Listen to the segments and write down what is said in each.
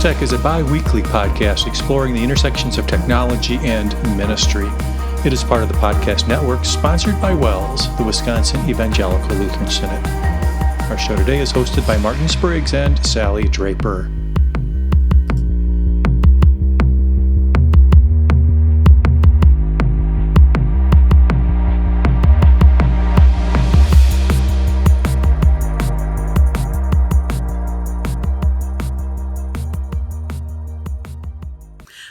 WELSTech is a bi-weekly podcast exploring the intersections of technology and ministry. It is part of the podcast network sponsored by WELS, the Wisconsin Evangelical Lutheran Synod. Our show today is hosted by Martin Spriggs and Sally Draper.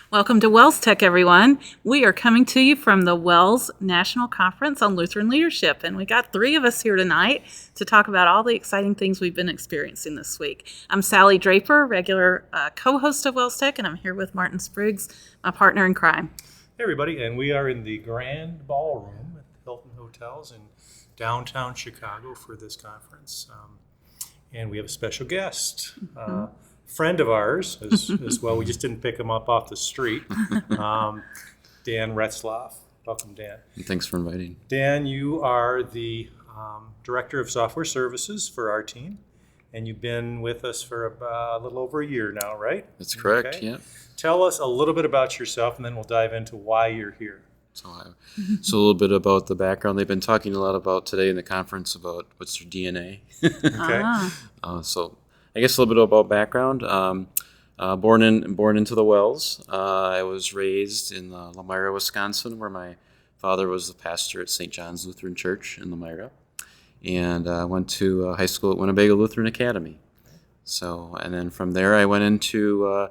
Welcome to WELSTech, everyone. We are coming to you from the WELS National Conference on Lutheran Leadership, and we got three of us here tonight to talk about all the exciting things we've been experiencing this week. I'm Sally Draper, regular co-host of WELSTech, and I'm here with Martin Spriggs, my partner in crime. Hey, everybody, and we are in the Grand Ballroom at the Hilton Hotels in downtown Chicago for this conference, and we have a special guest. Friend of ours as well. We just didn't pick him up off the street. Dan Retzloff. Welcome, Dan. Thanks for inviting. Dan, you are the Director of Software Services for our team, and you've been with us for a little over a year now, right? That's correct, okay. Yeah. Tell us a little bit about yourself, and then we'll dive into why you're here. So a little bit about the background. They've been talking a lot about today in the conference about what's your DNA. Okay. So I guess a little bit about background. Born into the WELS. I was raised in Lomira, Wisconsin, where my father was the pastor at St. John's Lutheran Church in Lomira, and went to high school at Winnebago Lutheran Academy. So, and then from there, I went into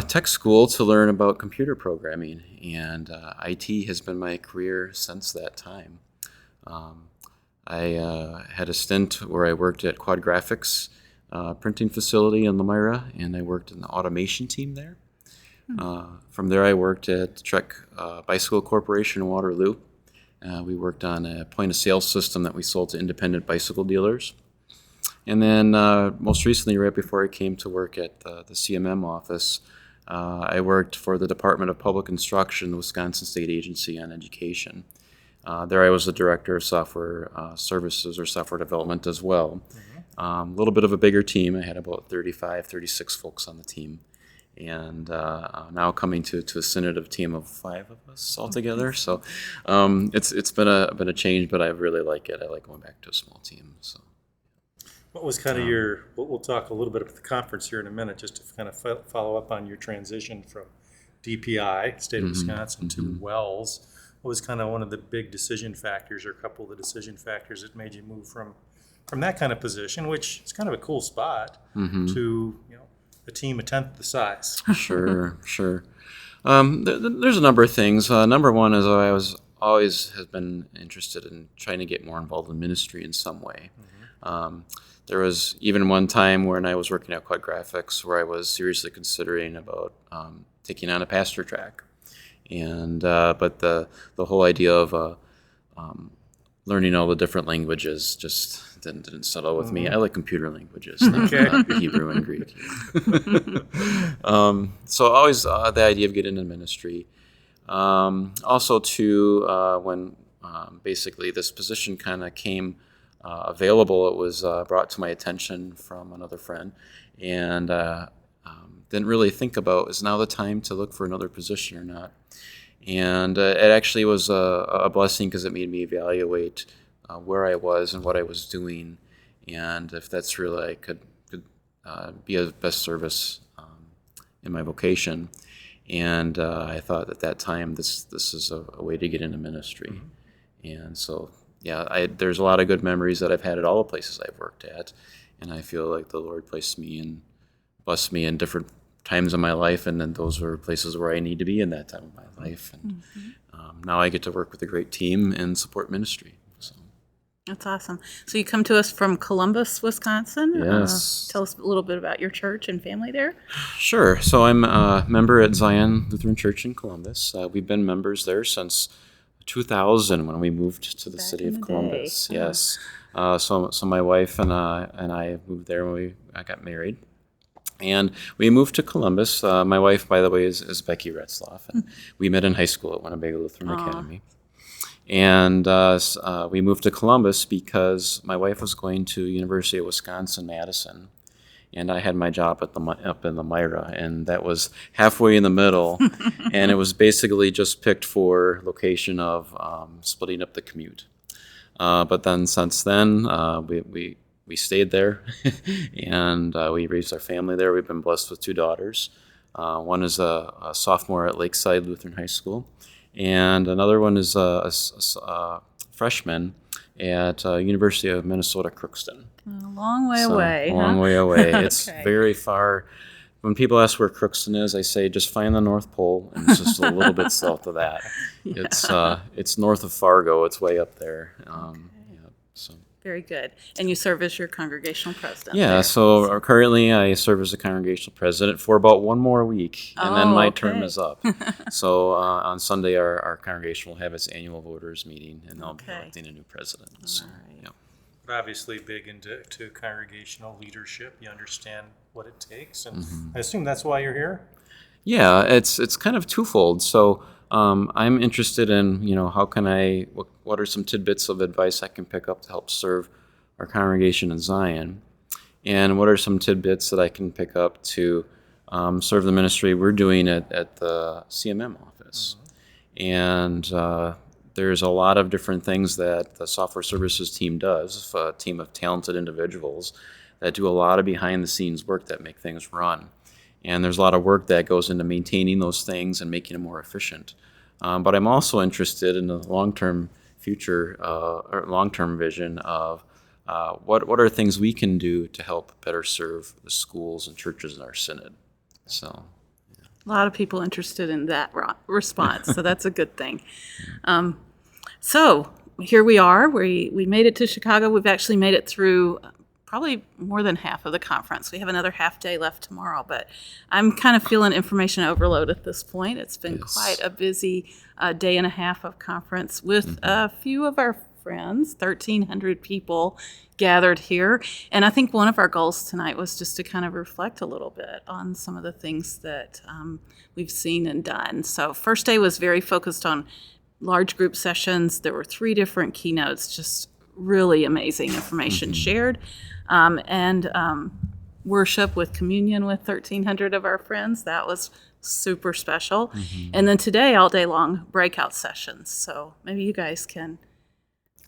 tech school to learn about computer programming, and IT has been my career since that time. I had a stint where I worked at Quad Graphics printing facility in Lomira, and I worked in the automation team there. From there, I worked at Trek Bicycle Corporation in Waterloo. We worked on a point-of-sale system that we sold to independent bicycle dealers. And then most recently, right before I came to work at the CMM office, I worked for the Department of Public Instruction, the Wisconsin State Agency on Education. There I was the Director of Software Services or Software Development as well. A little bit of a bigger team. I had about 36 folks on the team. And now coming to a synod of team of 5 of us altogether. So it's been a change, but I really like it. I like going back to a small team. So, what was kind of we'll talk a little bit about the conference here in a minute, just to kind of follow up on your transition from DPI, State of Wisconsin, to WELS. What was kind of one of the big decision factors, or a couple of the decision factors that made you move from that kind of position, which is kind of a cool spot, to a team a tenth the size? Sure. There's a number of things. Number one is I always have been interested in trying to get more involved in ministry in some way. There was even one time when I was working at Quad Graphics where I was seriously considering about taking on a pastor track, and but the whole idea of learning all the different languages just didn't settle with me. I like computer languages, not Hebrew and Greek. So always the idea of getting into ministry. Also, too, when basically this position kind of came available, it was brought to my attention from another friend, and didn't really think about, is now the time to look for another position or not? And it actually was a blessing, because it made me evaluate where I was and what I was doing, and if that's really I could be of best service in my vocation. And I thought at that time this is a way to get into ministry. And so there's a lot of good memories that I've had at all the places I've worked at, and I feel like the Lord blessed me in different times of my life, and then those were places where I need to be in that time of my life. And now I get to work with a great team and support ministry. So That's awesome. So you come to us from Columbus, Wisconsin. Yes. Tell us a little bit about your church and family there. Sure. So I'm a member at Zion Lutheran Church in Columbus. We've been members there since 2000 when we moved to the city of Columbus. Yes. So my wife and I moved there when I got married. And we moved to Columbus. My wife, by the way, is Becky Retzloff, and we met in high school at Winnebago Lutheran Academy. And we moved to Columbus because my wife was going to University of Wisconsin-Madison, and I had my job at up in the Myra, and that was halfway in the middle, and it was basically just picked for location of splitting up the commute. But then since then, we stayed there, and we raised our family there. We've been blessed with 2 daughters. One is a sophomore at Lakeside Lutheran High School, and another one is a freshman at University of Minnesota Crookston. A long way away. A long way away. Okay. It's very far. When people ask where Crookston is, I say just find the North Pole, and it's just a little bit south of that. It's north of Fargo. It's way up there. So. Very good. And you serve as your congregational president. Yeah, there. so currently I serve as a congregational president for about 1 more week, and then my term is up. So on Sunday, our congregation will have its annual voters meeting, and they'll be electing a new president. So, All right. yeah. But obviously big into congregational leadership. You understand what it takes, and I assume that's why you're here? Yeah, it's kind of twofold. So I'm interested in, how can what are some tidbits of advice I can pick up to help serve our congregation in Zion? And what are some tidbits that I can pick up to serve the ministry we're doing at the CMM office? And there's a lot of different things that the software services team does, a team of talented individuals that do a lot of behind-the-scenes work that make things run. And there's a lot of work that goes into maintaining those things and making them more efficient. But I'm also interested in the long-term future or long-term vision of what are things we can do to help better serve the schools and churches in our synod. So, a lot of people interested in that response, so that's a good thing. So here we are. We made it to Chicago. We've actually made it through probably more than half of the conference. We have another half day left tomorrow, but I'm kind of feeling information overload at this point. It's been quite a busy day and a half of conference with a few of our friends, 1,300 people gathered here. And I think one of our goals tonight was just to kind of reflect a little bit on some of the things that we've seen and done. So first day was very focused on large group sessions. There were 3 different keynotes, just really amazing information shared. And worship with communion with 1,300 of our friends. That was super special. And then today, all day long, breakout sessions. So maybe you guys can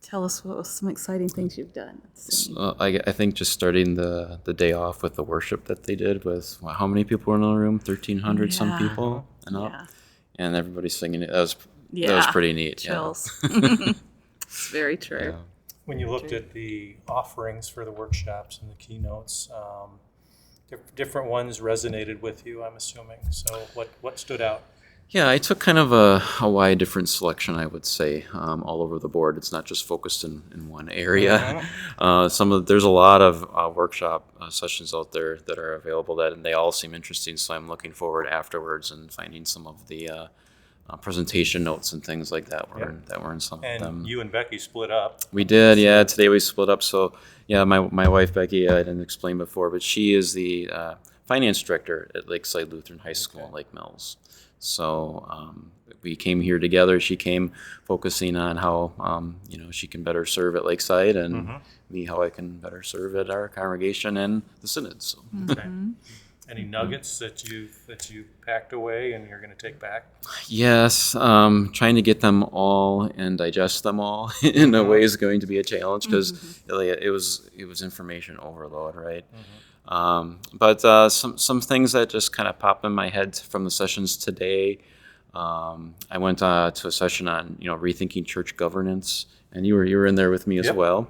tell us what was some exciting things you've done. So I think just starting the day off with the worship that they did with, how many people were in the room? 1,300 some people and up. And everybody singing it. That was pretty neat. Chills. It's very true. Yeah. When you looked at the offerings for the workshops and the keynotes, different ones resonated with you, I'm assuming. So what stood out? Yeah, I took kind of a wide different selection, I would say, all over the board. It's not just focused in one area. There's a lot of workshop sessions out there that are available and they all seem interesting. So I'm looking forward afterwards and finding some of the presentation notes and things like that were in some of them. And you and Becky split up. We did, yeah. Today we split up. So, yeah, my wife, Becky, I didn't explain before, but she is the finance director at Lakeside Lutheran High School in Lake Mills. So we came here together. She came focusing on how, she can better serve at Lakeside and me how I can better serve at our congregation and the synod. So. Okay. Any nuggets that you packed away and you're going to take back? Yes, trying to get them all and digest them all in a way is going to be a challenge because it was information overload, right? But some things that just kind of pop in my head from the sessions today. I went to a session on rethinking church governance, and you were in there with me as well.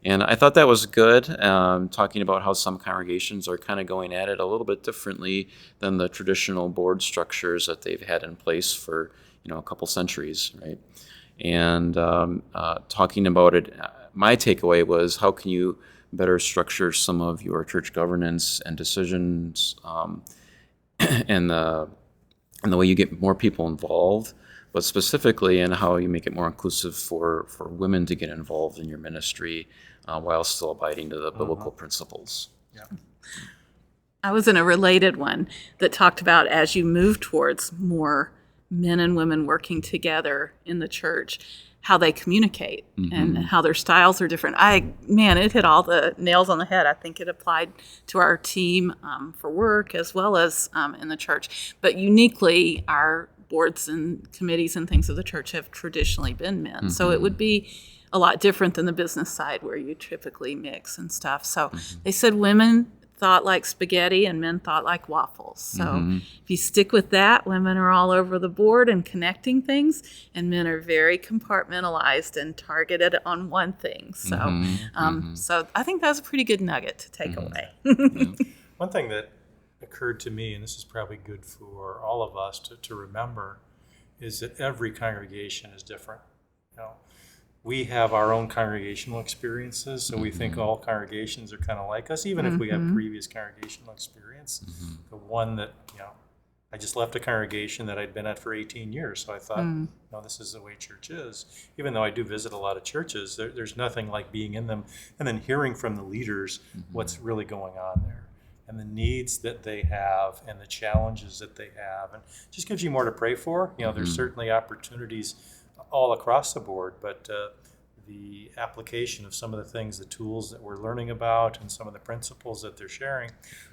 And I thought that was good, talking about how some congregations are kind of going at it a little bit differently than the traditional board structures that they've had in place for a couple centuries, right? And talking about it, my takeaway was how can you better structure some of your church governance and decisions and the way you get more people involved, but specifically in how you make it more inclusive for women to get involved in your ministry while still abiding to the biblical principles. Yeah. I was in a related one that talked about as you move towards more men and women working together in the church, how they communicate and how their styles are different. It hit all the nails on the head. I think it applied to our team for work as well as in the church. But uniquely, our boards and committees and things of the church have traditionally been men. So it would be a lot different than the business side where you typically mix and stuff. So they said women thought like spaghetti and men thought like waffles. So if you stick with that, women are all over the board and connecting things, and men are very compartmentalized and targeted on one thing. So, so I think that's a pretty good nugget to take away. One thing that occurred to me, and this is probably good for all of us to remember, is that every congregation is different. You know, we have our own congregational experiences, so we think all congregations are kind of like us, even if we have previous congregational experience. The one that, I just left a congregation that I'd been at for 18 years, so I thought, this is the way church is. Even though I do visit a lot of churches, there's nothing like being in them and then hearing from the leaders what's really going on there and the needs that they have and the challenges that they have. And it just gives you more to pray for. There's certainly opportunities all across the board, but the application of some of the things, the tools that we're learning about and some of the principles that they're sharing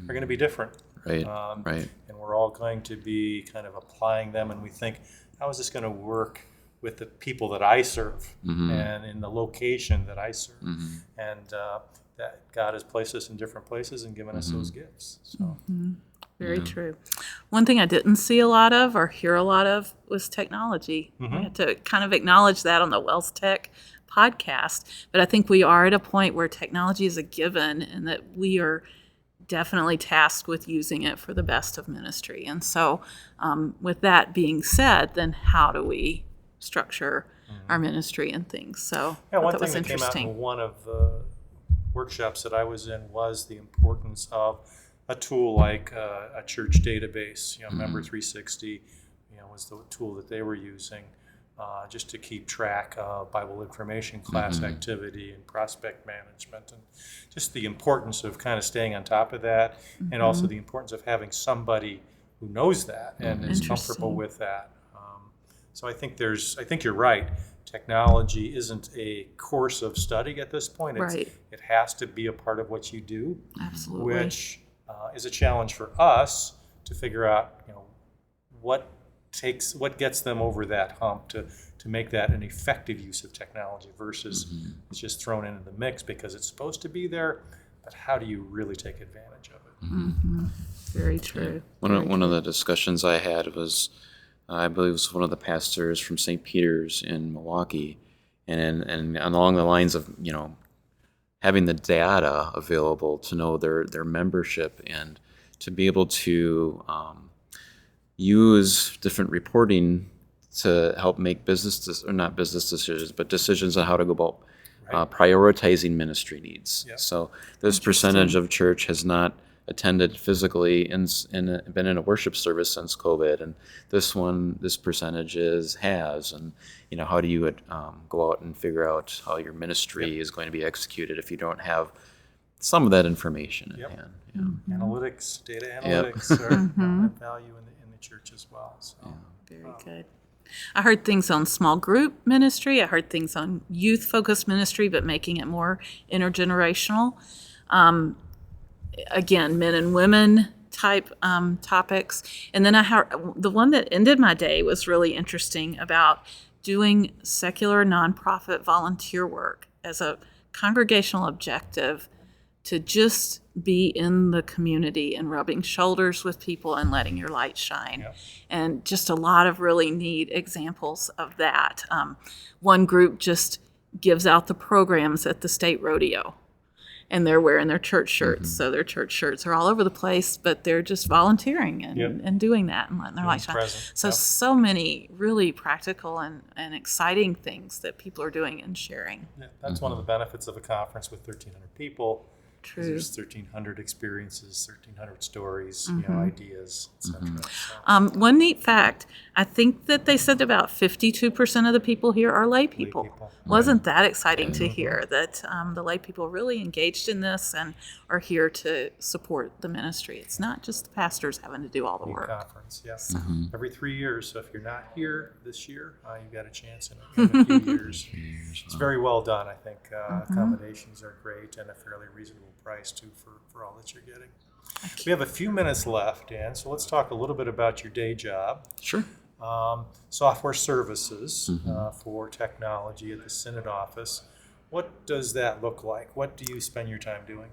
are going to be different. Right. And we're all going to be kind of applying them, and we think, how is this going to work with the people that I serve and in the location that I serve? And that God has placed us in different places and given us those gifts. So. Very true. One thing I didn't see a lot of or hear a lot of was technology. We had to kind of acknowledge that on the WELSTech podcast. But I think we are at a point where technology is a given and that we are definitely tasked with using it for the best of ministry. And so with that being said, then how do we structure our ministry and things? So one that thing was that came out interesting. in one of the workshops that I was in was the importance of a tool like a church database. Member 360 was the tool that they were using just to keep track of Bible information, class activity, and prospect management, and just the importance of kind of staying on top of that, and also the importance of having somebody who knows that and is comfortable with that. So I think you're right. Technology isn't a course of study at this point. It has to be a part of what you do. Absolutely. Which is a challenge for us to figure out, what gets them over that hump to make that an effective use of technology versus it's just thrown into the mix because it's supposed to be there, but how do you really take advantage of it? Very true. One of the discussions I had was, I believe it was one of the pastors from St. Peter's in Milwaukee, and along the lines of, having the data available to know their membership and to be able to use different reporting to help make not business decisions, but decisions on how to go about prioritizing ministry needs. Yep. So this percentage of church has not attended physically and been in a worship service since COVID, and this percentage has, and how do you go out and figure out how your ministry is going to be executed if you don't have some of that information at hand? Analytics, data analytics are have value in the church as well. So. Very good. I heard things on small group ministry. I heard things on youth-focused ministry, but making it more intergenerational. Again, men and women type topics. And then I heard the one that ended my day was really interesting about doing secular nonprofit volunteer work as a congregational objective to just be in the community and rubbing shoulders with people and letting your light shine. Yep. And just a lot of really neat examples of that. One group just gives out the programs at the state rodeo, and they're wearing their church shirts. So their church shirts are all over the place, but they're just volunteering and doing that and letting their light shine. So many really practical and exciting things that people are doing and sharing. Yeah, that's one of the benefits of a conference with 1,300 people. True. There's 1,300 experiences, 1,300 stories, you know, ideas, etc. One neat fact, I think that they said about 52% of the people here are lay people. people. Wasn't that exciting to hear that the lay people really engaged in this and are here to support the ministry? It's not just the pastors having to do all the work. Conference, yes. Every 3 years. So if you're not here this year, you've got a chance in a few years. It's very well done, I think. Accommodations are great and a fairly reasonable price, too, for all that you're getting. We have a few minutes left, Dan, so let's talk a little bit about your day job. Sure. Software services for technology at the Synod office. What does that look like? What do you spend your time doing?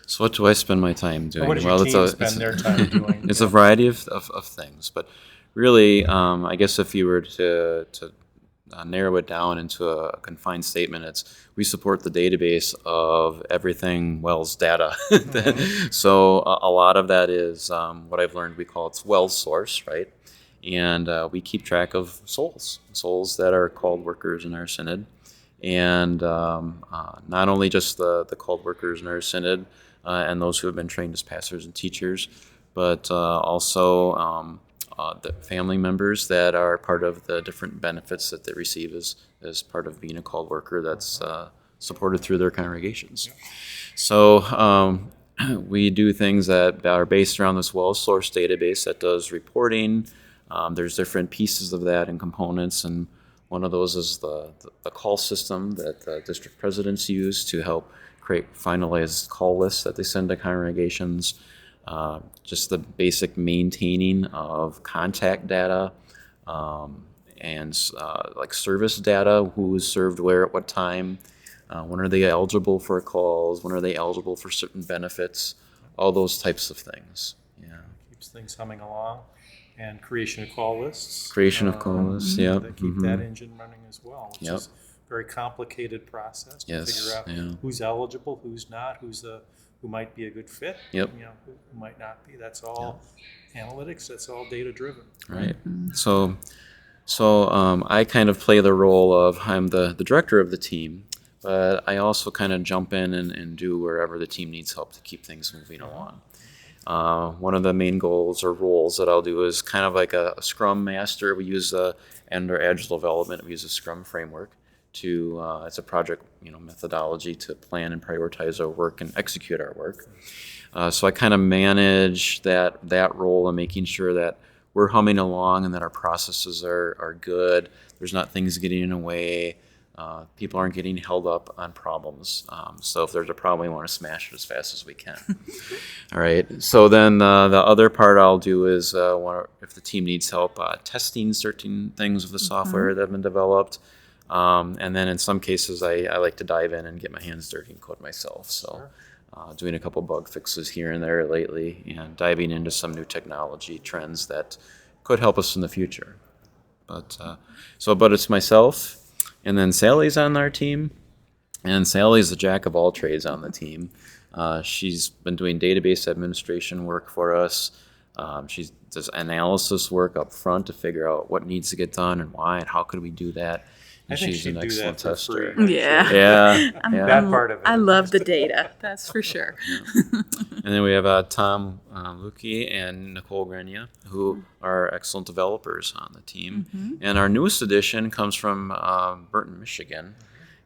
So what do I spend my time doing? Or what does your team spend their time doing? It's a variety of things, but really, I guess if you were to narrow it down into a confined statement, we support the database of everything WELS data. So a lot of that is what I've learned we call it's WELS source, right? And we keep track of souls that are called workers in our synod. And not only just the called workers in our synod and those who have been trained as pastors and teachers, but also the family members that are part of the different benefits that they receive as part of being a called worker that's supported through their congregations. So we do things that are based around this WELS source database that does reporting. There's different pieces of that and components, and one of those is the call system that the district presidents use to help create finalized call lists that they send to congregations. Just the basic maintaining of contact data and like service data, who is served where at what time, when are they eligible for calls, when are they eligible for certain benefits, all those types of things. Yeah. Keeps things humming along. And creation of call lists. Creation of call lists, yeah. That keep that engine running as well, which is a very complicated process to figure out who's eligible, who's not, who might be a good fit, Yep. you know, who might not be. That's all analytics. That's all data driven. Right. So I kind of play the role of I'm the director of the team, but I also kind of jump in and do wherever the team needs help to keep things moving along. One of the main goals or roles that I'll do is kind of like a Scrum Master. We use under Agile development, we use a Scrum framework to it's a project methodology to plan and prioritize our work and execute our work. So I kind of manage that role and making sure that we're humming along and that our processes are good. There's not things getting in the way. People aren't getting held up on problems. So if there's a problem, we want to smash it as fast as we can. All right. So then the other part I'll do is if the team needs help testing certain things of the software that have been developed. And then in some cases, I like to dive in and get my hands dirty and code myself. So doing a couple bug fixes here and there lately and diving into some new technology trends that could help us in the future. But it's myself. And then Sally's on our team, and Sally's the jack of all trades on the team. She's been doing database administration work for us. She does analysis work up front to figure out what needs to get done and why and how could we do that. And I think she's an she'd do excellent that for tester. free. Yeah. That part of it. I love the data, that's for sure. And then we have Tom Luki and Nicole Grenia, who are excellent developers on the team. And our newest addition comes from Burton, Michigan,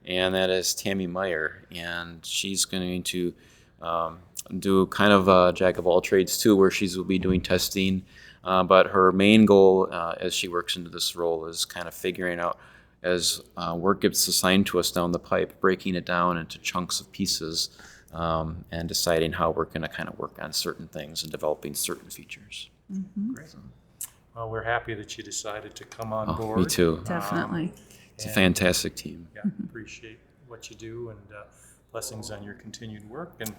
and that is Tammy Meyer. And she's going to do kind of a jack of all trades too, where she will be doing testing. But her main goal as she works into this role is kind of figuring out, as work gets assigned to us down the pipe, breaking it down into chunks of pieces and deciding how we're going to kind of work on certain things and developing certain features. Great. Well, we're happy that you decided to come on board. Me too. Definitely. It's a fantastic team. Yeah, appreciate what you do and blessings on your continued work. And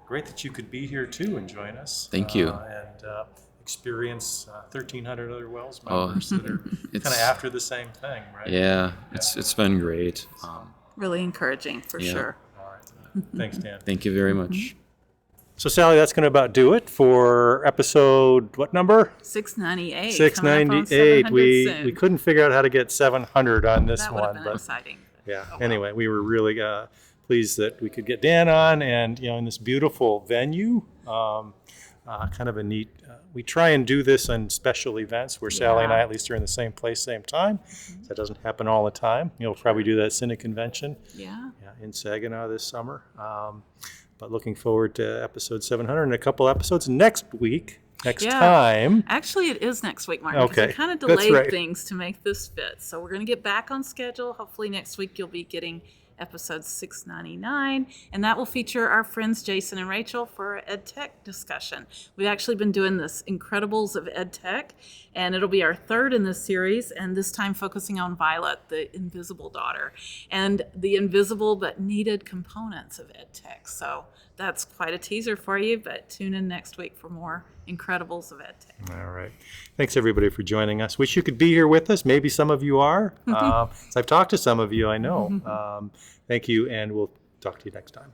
great that you could be here too and join us. Thank you. And experience 1,300 other WELS members that are kind of after the same thing, right? Yeah, it's been great. Really encouraging, for sure. All right. Thanks, Dan. Thank you very much. So, Sally, that's going to about do it for episode, what number? 698. 698. We couldn't figure out how to get 700 on this that would have one. been exciting. Yeah. Anyway, we were really pleased that we could get Dan on, and in this beautiful venue. Kind of a neat. We try and do this on special events where Sally and I at least are in the same place, same time. That doesn't happen all the time. We'll probably do that Synod convention. Yeah. In Saginaw this summer. But looking forward to episode 700 and a couple episodes next week. Next time. Actually, it is next week, Martin. Okay. We kind of That's delayed right. things to make this fit. So we're going to get back on schedule. Hopefully next week you'll be getting episode 699, and that will feature our friends Jason and Rachel for EdTech discussion. We've actually been doing this Incredibles of EdTech, and it'll be our third in this series, and this time focusing on Violet, the invisible daughter, and the invisible but needed components of EdTech. So that's quite a teaser for you, but tune in next week for more Incredibles of EdTech. All right. Thanks, everybody, for joining us. Wish you could be here with us. Maybe some of you are. So I've talked to some of you, I know. Thank you, and we'll talk to you next time.